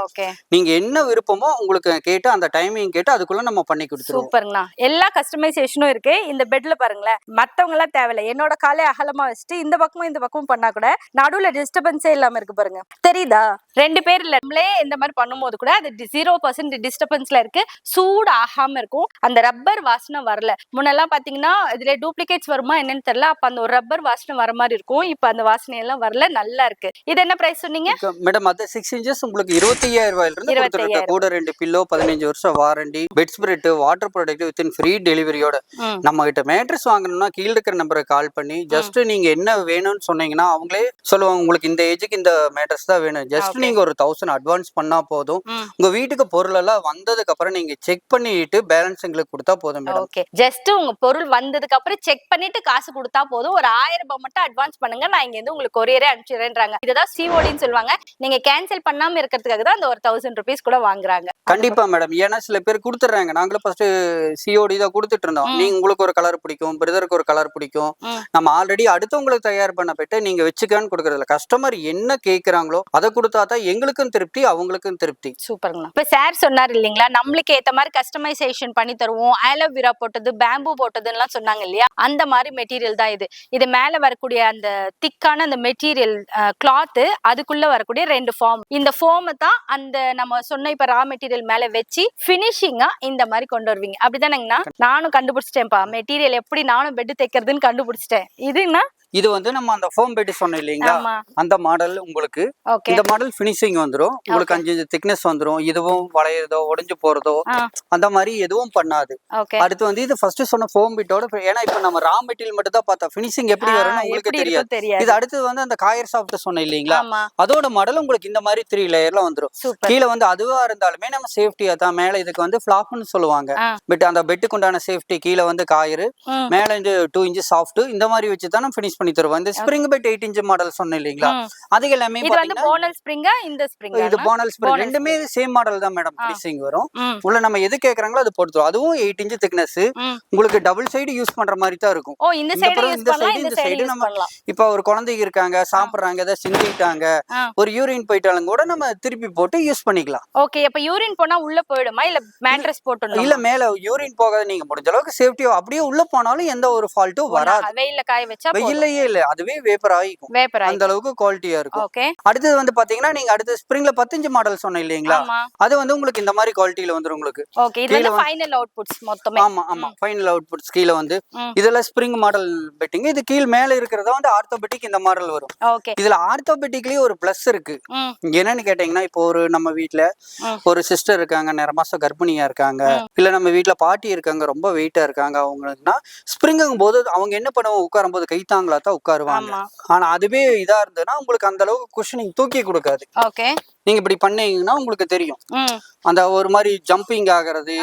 நீங்க என்ன விருப்பமோ உங்களுக்கு கேட்டு அந்த டைமிங் கேட்டு அதுக்குள்ள நம்ம பண்ணி கொடுத்துருவோம்.
சூப்பர்ங்கண்ணா. எல்லா கஸ்டமைசேஷனும் இருக்கு. இந்த பெட்ல பாருங்களேன், மத்தவங்க எல்லாம் தேவையில்ல, என்னோட காலை அகலமா வச்சுட்டு இந்த பக்கமும் பண்ணா கூட நடுவுல டிஸ்டர்பன்ஸே இல்லாம இருக்கு பாருங்க, தெரியுதா? 2 பேர் இல்ல, நம்மளே இந்த மாதிரி பண்ணும்போது கூட அது 0% டிஸ்டர்பன்ஸ்ல இருக்கு, சூடு ஆகாம இருக்கும், அந்த ரப்பர் வாசனை வரல. முன்னெல்லாம் பாத்தீங்கன்னா இதுல டூப்ளிகேட்ஸ் வருமா என்னன்னு தெரியல, அப்ப அந்த ஒரு ரப்பர் வாசனை வர மாதிரி இருக்கும். இப்ப அந்த வாசனை எல்லாம் வரல, நல்லா இருக்கு. இது என்ன பிரைஸ் சொன்னீங்க
மேடம்? அது 6 இன்ச்சஸ் உங்களுக்கு 25,000 ரூபாயில இருந்து கொடுத்துருக்கு. கூட 2 பில்லோ, 15 வருஷம் warranty, bedspread, water product within free டெலிவரியோட. நம்ம கிட்ட மேட்ரஸ் வாங்கணும்னா கீழ இருக்கிற நம்பருக்கு கால் பண்ணி ஜஸ்ட் நீங்க என்ன வேணும்னு சொன்னீங்கன்னா அவங்களே சொல்லுவாங்க, உங்களுக்கு இந்த ஏஜுக்கு இந்த மேட்ரஸ் தான் வேணும். ஜஸ்ட் நீங்க ஒரு 1000 அட்வான்ஸ் பண்ணா போதும். உங்க வீட்டுக்கு பொருள் எல்லாம் வந்ததுக்கு அப்புறம் நீங்க செக் பண்ணிட்டு பேலன்ஸ் எங்களுக்கு கொடுத்தா போதும் மேடம்.
ஓகே, ஜஸ்ட் உங்க பொருள் வந்ததுக்கு அப்புறம் செக் பண்ணிட்டு காசு கொடுத்தா போதும். ஒரு 1000 ரூபாய் மட்டும் அட்வான்ஸ் பண்ணுங்க, நான் இங்க இருந்து உங்களுக்கு கொரியரே அனுப்பிச்சிடுறேன்றாங்க. இதுதான் CODன்னு சொல்லுவாங்க. நீங்க கேன்சல் பண்ணாம இருக்கிறதுக்காக தான் அந்த ஒரு 1000 rupees கூட வாங்குறாங்க.
கண்டிப்பா மேடம். ஏன்னா சில பேர் கொடுத்துறாங்க, நாங்களும் ஃபர்ஸ்ட் COD தான் கொடுத்துட்டு இருந்தோம். நீங்க உங்களுக்கு ஒரு கலர் பிடிக்கும், பிரதருக்கு ஒரு கலர் பிடிக்கும், நம்ம ஆல்ரெடி அடுத்தவங்களுக்கு தயார் பண்ண போயிட்டு நீங்க வச்சுக்கான்னு கொடுக்கறதுல கஸ்டமர் என்ன கேக்குறாங்களோ அதை கொடுத்தா தான் எங்களுக்கும் திருப்தி அவங்களுக்கும் திருப்தி.
சூப்பர்ங்களா. இப்ப சார் சொன்னார் இல்லீங்களா, நம்மளுக்கு ஏத்த மாதிரி கஸ்டமைசேஷன் பண்ணி தருவோம், ஆலோவேரா போட்டது, பேம்பு போட்டதுன்னு சொன்னாங்க இல்லையா, அந்த மாதிரி மெட்டீரியல் தான் இது. இது மேல வரக்கூடிய அந்த திக்கான அந்த மெட்டீரியல் கிளாத், அதுக்குள்ள வரக்கூடிய 2 ஃபார்ம். இந்த ஃபார்ம் தான் அந்த நம்ம சொன்ன இப்ப ரா மெட்டீரியல் மேல வச்சு பினிஷிங்கா இந்த மாதிரி கொண்டு வருவீங்க, அப்படிதானங்கண்ணா? நானும் கண்டுபிடிச்சிட்டேன்ப்பா மெட்டீரியல் எப்படி நானும் பெட் தைக்கிறதுன்னு கண்டுபிடிச்சிட்டேன். இதுன்னா
இது வந்து நம்ம அந்த ஃபோம் பெட் சொன்னோம் இல்லீங்களா, அந்த மாடல் உங்களுக்கு இந்த மாடல் ஃபினிஷிங் வந்துரும். உங்களுக்கு 5 இன்ச் திக்னஸ் வந்துரும். இதுவும் வளையறதோ உடைஞ்சு போறதோ அந்த மாதிரி எதுவும் பண்ணாது. அடுத்து வந்து இது ஃபர்ஸ்ட் சொன்ன ஃபோம் பெட்டோட, ஏன்னா இப்ப நம்ம ரா மெட்டீரியல் மட்டும் தான் பார்த்தா ஃபினிஷிங் எப்படி வரும்னு உங்களுக்கு தெரியாது. இது அடுத்து வந்து அந்த காயர் சாஃப்ட் சொன்னோம் இல்லீங்களா, அதோட மாடல் உங்களுக்கு இந்த மாதிரி 3 லேயர்ல வந்துரும். கீழே வந்து அதுவா இருந்தாலுமே நம்ம சேஃப்டியா தான், மேல இதுக்கு வந்து ஃபிளாப்னு சொல்லுவாங்க. பட் அந்த பெட்டுக்கு உண்டான சேஃப்டி கீழே வந்து காயரு, மேல 2 இன்ச் சாஃப்ட், இந்த மாதிரி வச்சு தான் நம்ம ஃபினிஷ் பண்ணி தருவோம். இந்த ஸ்ப்ரிங் பெட் 8 இன்ச் மாடல் சொன்னேன் இல்லீங்களா, அது எல்லாமே
இது வந்து போனல் ஸ்ப்ரிங்கா, இந்த ஸ்ப்ரிங்
இது போனல் ஸ்ப்ரிங் ரெண்டுமே சேம் மாடல் தான் மேடம். ஃபினிஷிங் வரும். உள்ள நம்ம எது கேக்குறாங்களோ அது போடுறோம். அதுவும் 8 இன்ச் திக்னஸ், உங்களுக்கு டபுள் சைடு யூஸ் பண்ற மாதிரி தான் இருக்கும்.
ஓ, இந்த சைடு யூஸ் பண்ணலாம், இந்த சைடு யூஸ் பண்ணலாம்.
இப்போ ஒரு குழந்தைங்க இருக்காங்க, சாப்பிடுறாங்க, ஏதாவது சிந்திட்டாங்க, ஒரு யூரின் போயிட்டாலும் கூட நம்ம திருப்பி போட்டு யூஸ் பண்ணிக்கலாம்.
ஓகே, அப்ப யூரின் போனா உள்ள போய்டுமா இல்ல மேட்ரஸ் போட்டுறணும்?
இல்ல, மேல யூரின் போகாத, நீங்க முடிஞ்ச அளவுக்கு சேஃப்டியா அப்படியே உள்ள போனாலும் எந்த ஒரு ஃபால்ட்டும் வராது.
வெயில்ல காய வச்சா
வெயில்லயே இல்ல, அதுவே வேப்பர் ஆயிக்கும். அந்த அளவுக்கு குவாலிட்டியா இருக்கும். அடுத்து வந்து பாத்தீங்கன்னா நீங்க அடுத்து ஸ்ப்ரிங்ல 10 இன்ச் மாடல் சொன்னேன் இல்லீங்களா, அது வந்து உங்களுக்கு இந்த மாதிரி குவாலிட்டில வந்துரும் உங்களுக்கு.
ஓகே, இது வந்து ஃபைனல் அவுட்புட்ஸ் மொத்தமே.
ஆமா ஃபைனல் அவுட்புட்ஸ் கீழ வந்து இதெல்லாம் ஸ்ப்ரிங் மாடல் பெட்டிங். இது கீழ மேல இருக்குறத வந்து ஆர்த்தோபெடிக் இந்த மாடல் வரும்.
ஓகே,
இதுல ஆர்த்தோபெடிக்லயே ஒரு பிளஸ் இருக்கு. என்னன்னு கேட்டீங்கன்னா, இப்போ ஒரு நம்ம வீட்ல ஒரு சிஸ்டர் இருக்காங்க, நேர மாசம் கர்ப்பிணியா இருக்காங்க, இல்ல நம்ம வீட்ல பாட்டி இருக்காங்க, ரொம்ப வெயிட்டா இருக்காங்க, அவங்களுக்குன்னா ஸ்ப்ரிங்கும் போது அவங்க என்ன பண்ணுவாங்க, உட்காரும் போது கை தாங்களா தான் உட்காருவாங்க. ஆனா அதுவே இதா இருந்ததுன்னா உங்களுக்கு அந்த அளவுக்கு குஷனிங் தூக்கி கொடுக்காது. நீங்க இப்படி பண்ணீங்கன்னா உங்களுக்கு தெரியும், அந்த ஒரு மாதிரி ஜம்பிங் ஆகிறது,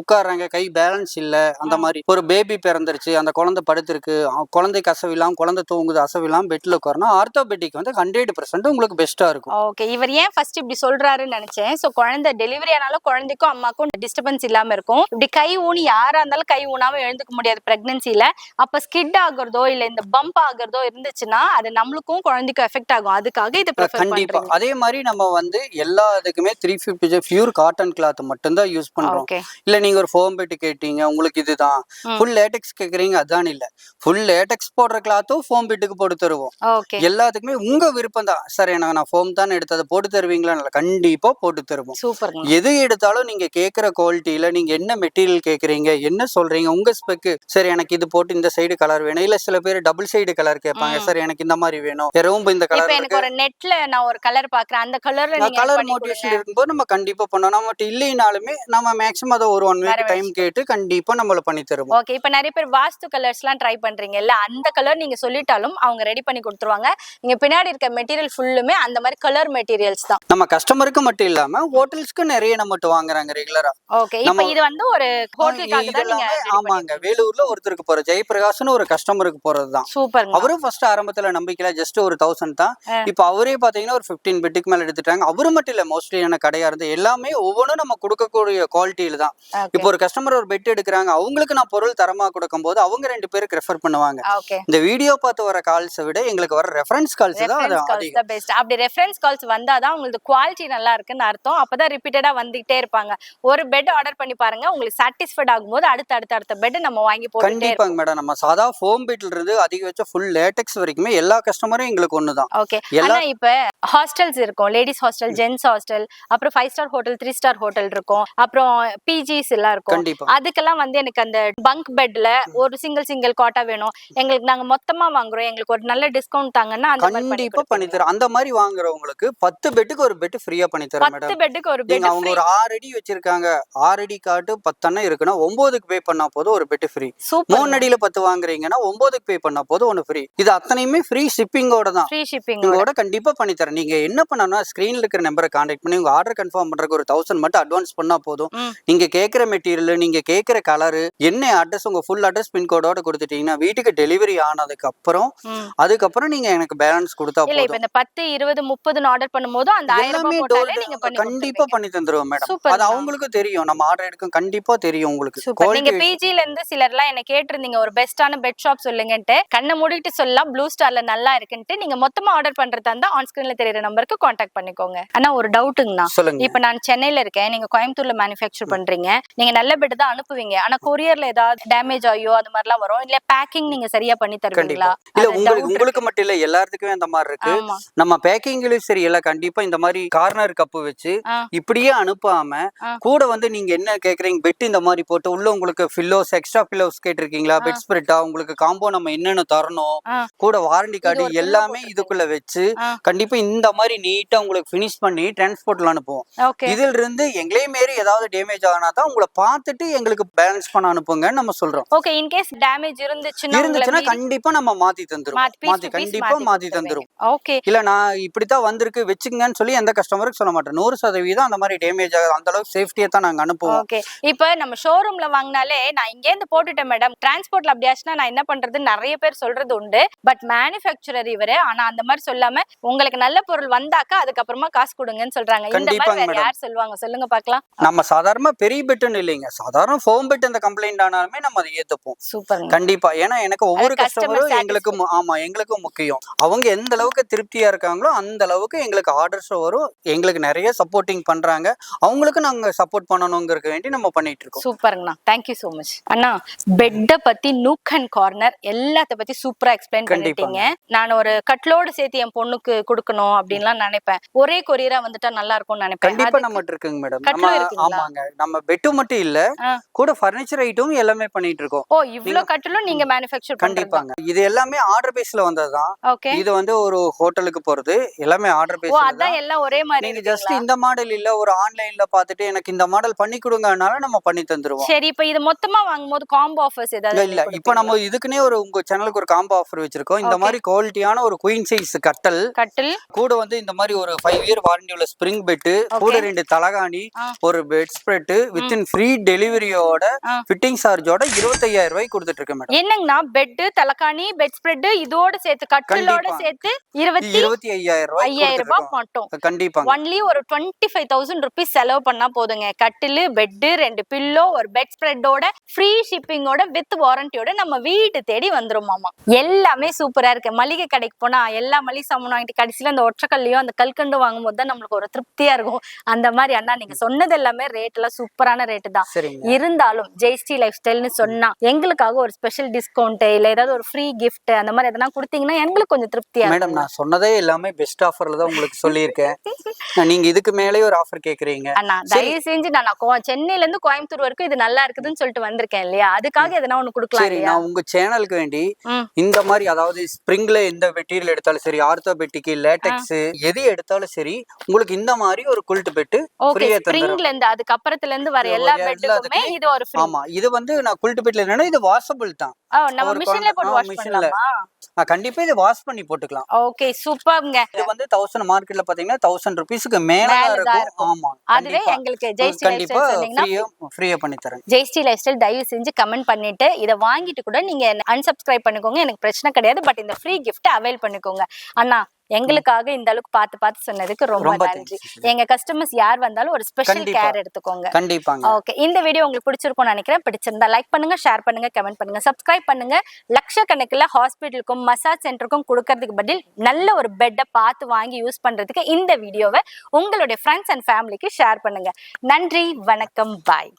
உட்கார்றாங்க, கை பேலன்ஸ் இல்ல, அந்த மாதிரி ஒரு பேபி பிறந்துருச்சு, அந்த குழந்தை படுத்திருக்கு, குழந்தைக்கு அசைவில்லாம், குழந்தை தூங்குது அசைவில்லாம், பெட்ல உட்காரணும், ஆர்த்தோபெடிக் வந்து 100% உங்களுக்கு பெஸ்டா இருக்கும்.
ஓகே, இவர் ஏன் ஃபர்ஸ்ட் இப்படி சொல்றாருன்னு நினைச்சேன். சோ குழந்தை டெலிவரி ஆனாலும் குழந்தைக்கும் அம்மாக்கும் டிஸ்டர்பன்ஸ் இல்லாம இருக்கும். இப்படி கை ஊனி யாரா இருந்தாலும் கை ஊனாம எழுந்துக்க முடியாது பிரெக்னன்சில. அப்ப ஸ்கிட் ஆகுறதோ இல்ல இந்த பம்ப் ஆகுறதோ இருந்துச்சுன்னா அது நம்மளுக்கும் குழந்தைக்கும் எஃபெக்ட் ஆகும். அதுக்காக இதை ப்ரிஃபர்
கண்டிப்பா.
பண்றீங்க.
அதே மாதிரி நம்ம வந்து எல்லா இதுக்குமே 350 பியூர் காட்டன் கிளாத் மட்டும் தான் யூஸ் பண்றோம்.
ஓகே.
இல்ல நீங்க ஒரு ஃபோம் பெட் கேட்டீங்க, உங்களுக்கு இதுதான் ஃபுல் லேட்டெக்ஸ் கேக்குறீங்க, அதான் இல்ல. ஃபுல் லேட்டெக்ஸ் போடுற கிளாத்தும் ஃபோம் பெட்டுக்கு போட்டு தருவோம்.
ஓகே.
எல்லாத்துக்குமே உங்க விருப்பம் தான். சார் எனக்கு நான் ஃபோம் தான் எடுத்து அதை போட்டு தருவீங்களா? கண்டிப்பா போட்டு தருவோம்.
சூப்பர்ங்க.
எது எடுத்தாலும் நீங்க கேக்குற குவாலிட்டியில நீங்க என்ன மெட்டீரியல் கேக்குறீங்க, என்ன சொல்றீங்க, உங்க ஸ்பெக்கு. சார் எனக்கு இது போட்டு இந்த சைடு கலர் வேணும், இல்ல சில பேர் டபுள் சைடு கலர் கேட்பாங்க. சார் எனக்கு இந்த மாதிரி வேணும், ரொம்ப இந்த
இப்ப
கலர்
எனக்கு ஒரு நெட்ல நான் ஒரு கலர் பாக்குறேன், அந்த கலர்ல நீங்க
கலர்
பண்ணி
மோட்டிவேஷன்
கொடுங்க.
இருக்கும்போது நம்ம கண்டிப்பா பண்ணோம். நம்மகிட்ட இல்லைனாலுமே நம்ம மேக்ஸிமம் அதை ஒரு 1 வீக் டைம் கேட்டு கண்டிப்பா நம்மள பண்ணி தருவோம்.
ஓகே, இப்ப நிறைய பேர் வாஸ்து கலர்ஸ்லாம் ட்ரை பண்றீங்கல்ல, அந்த கலர் நீங்க சொல்லிட்டாலும் அவங்க ரெடி பண்ணி கொடுத்துருவாங்க. நீங்க பின்னாடி இருக்க மெட்டீரியல் ஃபுல்லுமே அந்த மாதிரி கலர் மெட்டீரியல்ஸ் தான்.
நம்ம கஸ்டமருக்கு மட்டும் இல்லாம ஹோட்டல்ஸ்க்கு நிறைய நம்மகிட்ட வாங்குறாங்க ரெகுலரா.
ஓகே, இப்போ இது வந்து ஒரு ஹோட்டலுக்காக தான் நீங்க
ஆமாங்க. வேலூர்ல ஒருத்தருக்கு போற ஜெயபிரகாஷ்னு ஒரு கஸ்டமருக்கு போறதுதான்.
சூப்பர்.
அவரும் ஃபர்ஸ்ட் ஆரம்பத்துல நம்பிக்கையில ஜஸ்ட் ஒரு 1000 தான். இப்போ அவரே பாத்தீங்கன்னா ஒரு 15 பெட்டுக்கு மேல எடுத்துட்டாங்க. அவரு மட்டும் இல்ல, மோஸ்ட்லியான கடையா இருந்து எல்லாமே ஒவ்வொன்றும் நம்ம கொடுக்கக்கூடிய குவாலிட்டியில தான். இப்போ ஒரு கஸ்டமர் ஒரு பெட் எடுக்கிறாங்க, அவங்களுக்கு நான் பொருள் தரமா கொடுக்கும் போது அவங்க 2 பேருக்கு ரெஃபர் பண்ணுவாங்க. இந்த வீடியோ பார்த்து வர கால்ஸை விட எங்களுக்கு வர ரெஃபரன்ஸ் கால்ஸ் தான்
பெஸ்ட். அப்படி ரெஃபரன்ஸ் கால்ஸ் வந்தாதான் உங்களுக்கு குவாலிட்டி நல்லா இருக்குன்னு அர்த்தம். அப்பதான் ரிப்பீட்டடா வந்துகிட்டே இருப்பாங்க. ஒரு பெட் ஆர்டர் பண்ணி பாருங்க, உங்களுக்கு சாட்டிஸ்ஃபைட் ஆகும்போது அடுத்த பெட் நம்ம வாங்கி போட்டுட்டே இருப்போம்.
கண்டிப்பாங்க மேடம். நம்ம சாதா ஃபோம் பெட்ல இருந்து அதிகபட்ச ஃபுல் லேட்டெக்ஸ் வரைக்குமே எல்லா கஸ்டமரும் எங்களுக்கு ஒண்ணுதான்.
ஓகே. ஆனா இப்ப ஹாஸ்டல்ஸ் இருக்கும், லேடிஸ் ஹாஸ்டல், ஜென்ஸ் ஹாஸ்டல், அப்புறம் 5 ஸ்டார் ஹோட்டல், 3 ஸ்டார் ஹோட்டல் இருக்கும், அப்புறம் பிஜிஸ் எல்லாம் இருக்கும்.
கண்டிப்பா.
அதுக்கெல்லாம் வந்து எனக்கு அந்த பங்க் பெட்ல ஒரு சிங்கிள் காட்டா வேணும், எங்களுக்கு நாங்க மொத்தமா வாங்குறோம், எங்களுக்கு ஒரு நல்ல டிஸ்கவுண்ட் தாங்கன்னா அந்த மாதிரி
கண்டிப்பா பண்ணி தரோம். அந்த மாதிரி வாங்குறவங்களுக்கு 10 பெட்டுக்கு ஒரு பெட் ஃப்ரீயா பண்ணி தரோம் மேடம்.
10 பெட்டுக்கு ஒரு பெட்.
அவங்க ஒரு 6 அடி வச்சிருக்காங்க, 6 அடி காட்டு 10 அண்ணா இருக்குன்னா 9க்கு பே பண்ணா போதும் ஒரு பெட் ஃப்ரீ. 3 அடியில 10 வாங்குறீங்கன்னா 9க்கு பே பண்ணா போதும் ஒன்னு ஃப்ரீ. இது அத்தனையுமே ஃப்ரீ ஷிப்பிங்கோட தான்.
ஃப்ரீ ஷிப்பிங்கோட
கண்டிப்பா பண்ணி தரேன். நீங்க என்ன பண்ணனும்னா ஸ்கிரீன்ல இருக்கிற நம்பரை கான்டாக்ட் பண்ணி உங்க ஆர்டர் கன்ஃபார்ம் பண்றதுக்கு ஒரு 1000 மட்டும் அட்வான்ஸ் பண்ணா போதும். நீங்க கேக்குற மெட்டீரியல், நீங்க கேக்குற கலர், என்ன அட்ரஸ், உங்க ஃபுல் அட்ரஸ் பின் கோடோட கொடுத்துட்டீங்கன்னா வீட்டுக்கு டெலிவரி ஆனதுக்கு அப்புறம் அதுக்கப்புறம் நீங்க எனக்கு பேலன்ஸ் கொடுத்தா போதும்.
இல்ல இப்ப இந்த 10 20 30 ஆர்டர் பண்ணும்போது அந்த 1000 ரூபாய் போட்டாலே நீங்க பண்ணி
கண்டிப்பா பண்ணி தந்துருவோம் மேடம். அது அவங்களுக்கு தெரியும், நம்ம ஆர்டர் எடுக்கும் கண்டிப்பா தெரியும் உங்களுக்கு.
நீங்க பிஜில இருந்து சிலர்லாம் என்ன கேட்டிருந்தீங்க ஒரு பெஸ்டான பெட் ஷாப் சொல்லுங்கன்ட்டு. கண்ணை மூடிட்டு சொல்லலாம் ப்ளூ ஸ்டார்ல நல்லா இருக்குன்ட்டு. நீங்க மொத்தமா ஆர்டர் பண்றதா இருந்தா ஆன் ஸ்கிரீன்ல தெரியற நம்பருக்கு கான்டாக்ட் பண்ணிக்கோங்க. ஆனா ஒரு டவுட்டுங்கண்ணா, இப்ப நான் சென்னையில இருக்கேன், நீங்க கோயம்புத்தூர்ல மேனுஃபேக்சர் பண்றீங்க, நீங்க நல்ல பெட் தான் அனுப்புவீங்க, ஆனா கொரியர்ல ஏதாவது டேமேஜ் ஆயோ அது மாதிரிலாம் வரும், இல்ல பேக்கிங் நீங்க சரியா பண்ணி தருவீங்களா?
இல்ல உங்களுக்கு மட்டும் இல்ல, எல்லாத்துக்குமே அந்த மாதிரி இருக்கு. நம்ம பேக்கிங்லயும் சரி இல்ல, கண்டிப்பா இந்த மாதிரி கார்னர் கப்பு வச்சு இப்படியே அனுப்பாம கூட வந்து நீங்க என்ன கேக்குறீங்க, பெட் இந்த மாதிரி போட்டு உள்ள உங்களுக்கு பில்லோஸ், எக்ஸ்ட்ரா பில்லோஸ் கேட்டிருக்கீங்களா, பெட் ஸ்ப்ரெட்டா, உங்களுக்கு காம்போ நம்ம என்னென்ன தரணும், கூட வாரண்டி கார்டு எல்லாமே இதுக்குள்ள வச்சு கண்டிப்பா இந்த மாதிரி நீட்டா உங்களுக்கு பினிஷ் பண்ணி டிரான்ஸ்போர்ட்ல அனுப்புவோம். இதுல இருந்து எங்களே மாரி ஏதாவது டேமேஜ் ஆனா தான் உங்களை பார்த்துட்டு எங்களுக்கு பேலன்ஸ் பண்ண அனுப்புங்கன்னு நம்ம சொல்றோம்.
ஓகே, இன் கேஸ் டேமேஜ் இருந்துச்சுன்னா
கண்டிப்பா நம்ம மாத்தி தந்துருவோம். கண்டிப்பா மாத்தி தந்துரும்.
ஓகே.
இல்ல நான் இப்படித்தான் வந்திருக்கு வெச்சுங்கன்னு சொல்லி எந்த கஸ்டமருக்கு சொல்ல மாட்டேன். 100% அந்த மாதிரி டேமேஜ் ஆகாது, அந்த அளவுக்கு சேஃப்டியா தான் நாங்க அனுப்புவோம்.
ஓகே. இப்ப நம்ம ஷோரூம்ல வாங்கினாலே நான் இங்க இருந்து போட்டுட்டேன் மேடம், டிரான்ஸ்போர்ட்ல அப்படியாச்சுன்னா நான் என்ன பண்றது நிறைய பேர் சொல்றது உண்டு. பட் மேனுஃபேக்சரர் இவரே, ஆனா அந்த மாதிரி சொல்லாம உங்களுக்கு நல்ல பொருள் வந்தாக்கா அதுக்கப்புறமா காசு கொடுங்கன்னு சொல்றாங்க. இந்த மாதிரி வேற யார் சொல்லுவாங்க சொல்லுங்க பாக்கலாம்.
நம்ம சாதாரண பெரிய பெட்னு இல்லைங்க, சாதாரண ஃபோம் பெட் அந்த கம்ப்ளைண்ட் ஆனாலுமே நம்ம அதை ஏத்துப்போம்.
சூப்பர்.
கண்டிப்பா. ஏன்னா எனக்கு ஒவ்வொரு கஸ்டமரும் எங்களுக்கு முக்கியம். அவங்க எந்த அளவுக்கு திருப்தியா இருக்காங்களோ அந்த அளவுக்கு எங்களுக்கு ஆர்டர்ஸ் வரும். எங்களுக்கு நிறைய சப்போர்ட்டிங் பண்றாங்க, அவங்களுக்கு நாங்க சப்போர்ட் பண்ணணும்ங்கறதுக்கு வேண்டி நம்ம பண்ணிட்டு இருக்கோம்.
சூப்பர்ங்கண்ணா, தேங்க்யூ சோ மச். அண்ணா, பெட்ட பத்தி நூக் அண்ட் கார்னர் எல்லாத்த பத்தி சூப்பரா எக்ஸ்பிளைன் பண்ணிட்டீங்க. நான் ஒரு கட்லோடு சேர்த்து என் பொண்ணுக்கு கொடுக்கணும் அப்படின்லாம் நினைப்பேன். ஒரே கொரியரா வந்துட்டா நல்லா இருக்கும்னு நினைப்பேன்.
கண்டிப்பா நம்ம இருக்குங்க மேடம். ஆமாங்க, நம்ம பெட்டு மட்டும் இல்ல, கூட ஃபர்னிச்சர் ஐட்டம் எல்லாமே பண்ணிட்டு இருக்கோம்.
ஓ, இவ்ளோ கட்டிலும் நீங்க மேனுஃபேக்சர்
கண்டிப்பாங்க. இது எல்லாமே ஆர்டர் பேஸ்ல வந்ததுதான். இது வந்து ஒரு ஹோட்டலுக்கு போறது எல்லாமே ஆர்டர் பேஸ்ல.
அதான் எல்லாம் ஒரே மாதிரி.
நீங்க ஜஸ்ட் இந்த மாடல் இல்ல ஒரு ஆன்லைன்ல பார்த்துட்டு எனக்கு இந்த மாடல் பண்ணி கொடுங்கனால நம்ம பண்ணி தந்துருவோம்.
சரி, இப்போ இது மொத்தமா வாங்கும்போது காம்போ ஆஃபர்ஸ் ஏதாவது
இல்ல? இப்போ நம்ம இதுக்குனே ஒரு உங்க சேனலுக்கு ஒரு காம்போ ஆஃபர் வச்சிருக்கோம். இந்த மாதிரி குவாலிட்டியான ஒரு குயின் சைஸ் கட்டல் கூட வந்து இந்த மாதிரி ஒரு 5 இயர் வாரண்டி உள்ள ஸ்ப்ரிங் பெட் கூட 2 தலகாணி, ஒரு பெட் ஸ்ப்ரெட் வித்தின் ஃப்ரீ டெலிவரியோட ஃபிட்டிங் சார்ஜோட 25,000 ரூபாய் கொடுத்துட்டு இருக்கேன் மேடம்.
என்னங்கண்ணா பெட் தலகாணி பெட் ஸ்ப்ரெட் இதோட சேர்த்து கட்டிலோட சேர்த்து
25,000
ரூபாய் மட்டும்.
கண்டிப்பா
ஒன்லி ஒரு 25,000 ருபீஸ் செலவு பண்ணா போதுங்க. கட்டிலு பெட் 2 பில்லோ ஒரு பெட் ஸ்ப்ரெட்டோட ஃப்ரீ ஷிப்பிங்கோட வித் வாரண்டியோட நம்ம வீட்டு தேடி வந்துரும் மாமா. எல்லாமே சூப்பரா இருக்கு. மளிகை கடைக்கு போனா எல்லா மளிகை சாமான் வாங்கிட்டு கடைசியில அந்த ஒற்றைக்கல்லையும் அந்த கல்கண்டு வாங்கும் போது தான் நம்மளுக்கு ஒரு திருப்தியா இருக்கும். அந்த மாதிரி அண்ணா நீங்க சொன்னது எல்லாமே ரேட் எல்லாம் சூப்பரான ரேட்டு தான். இருந்தாலும் ஜெய்ஸ்ரீ லைஃப் ஸ்டைல்னு சொன்னா எங்களுக்காக ஒரு ஸ்பெஷல் டிஸ்கவுண்ட் இல்ல ஏதாவது ஒரு ஃப்ரீ கிஃப்ட் அந்த மாதிரி எதனா கொடுத்தீங்கன்னா எங்களுக்கு கொஞ்சம் திருப்தியா.
மேடம் நான் சொன்னதே எல்லாமே பெஸ்ட் ஆஃபர்ல தான் உங்களுக்கு சொல்லியிருக்கேன். நீங்க இதுக்கு மேலே ஒரு ஆஃபர் கேக்குறீங்க
அண்ணா. தயவு செஞ்சு நான் சென்னையில இருந்து கோயம்புத்தூர் வரைக்கும் இது நல்லா இருக்குதுன்னு சொல்லிட்டு வந்திருக்கேன் இல்லையா, அதுக்காக எதனா ஒண்ணு கொடுக்கலாம்.
சரி, நான் உங்க சேனலுக்கு வேண்டி இந்த மாதிரி அதாவது ஸ்ப்ரிங்ல எந்த மெட்டீரியல் எடுத்தாலும் சரி, ஆர்த்தோபெட்டிக் லேட்டெக்ஸ் எது எடுத்தாலும் சரி உங்களுக்கு இந்த மாதிரி ஒரு குல்ட் பெட் ஃப்ரீயா தந்துறோம்.
ஸ்ப்ரிங்ல இருந்து அதுக்கு அப்புறத்துல இருந்து வர எல்லா பெட்டுக்குமே இது ஒரு ஃப்ரீ.
ஆமா, இது வந்து நான் குல்ட் பெட்ல என்னன்னா இது வாஷபிள் தான்.
நம்ம மிஷின்ல போட்டு வாஷ் பண்ணலாமா?
கண்டிப்பா இது வாஷ் பண்ணி போட்டுக்கலாம்.
ஓகே சூப்பர்ங்க.
இது வந்து 1000 மார்க்கெட்ல பாத்தீங்கன்னா 1000 ரூபீஸ்க்கு மேல இருக்கும். ஆமா,
அதுவே எங்களுக்கு ஜெய்ஸ்ரீ லைஃப் ஸ்டைல் சொன்னீங்கன்னா
ஃப்ரீயா பண்ணி தரேன்.
ஜெய்ஸ்ரீ லைஃப் ஸ்டைல் தயவு செஞ்சு கமெண்ட் பண்ணிட்டு இத வாங்கிட்டு கூட நீங்க unsubscribe பண்ணிக்கோங்க, எனக்கு பிரச்சனை கிடையாது. பட் இந்த ஃப்ரீ கிஃப்ட் அவைல் பண்ணிக்கோங்க அண்ணா. எங்களுக்காக இந்த அளவுக்கு பார்த்து சொன்னதுக்கு ரொம்ப நன்றி. எங்க கஸ்டமர்ஸ் யார் வந்தாலும் ஒரு ஸ்பெஷல் கேர் எடுத்துக்கோங்க.
கண்டிப்பாங்க.
ஓகே, இந்த வீடியோ உங்களுக்கு பிடிச்சிருக்கும்னு நினைக்கிறேன். பிடிச்சிருந்தா லைக் பண்ணுங்க, ஷேர் பண்ணுங்க, கமெண்ட் பண்ணுங்க, சப்ஸ்கிரைப் பண்ணுங்க. லட்சக்கணக்கில் ஹாஸ்பிட்டலுக்கும் மசாஜ் சென்டருக்கும் கொடுக்கறதுக்கு பதில் நல்ல ஒரு பெட்டை பார்த்து வாங்கி யூஸ் பண்றதுக்கு இந்த வீடியோவை உங்களுடைய ஃப்ரெண்ட்ஸ் அண்ட் ஃபேமிலிக்கு ஷேர் பண்ணுங்க. நன்றி, வணக்கம், பாய்.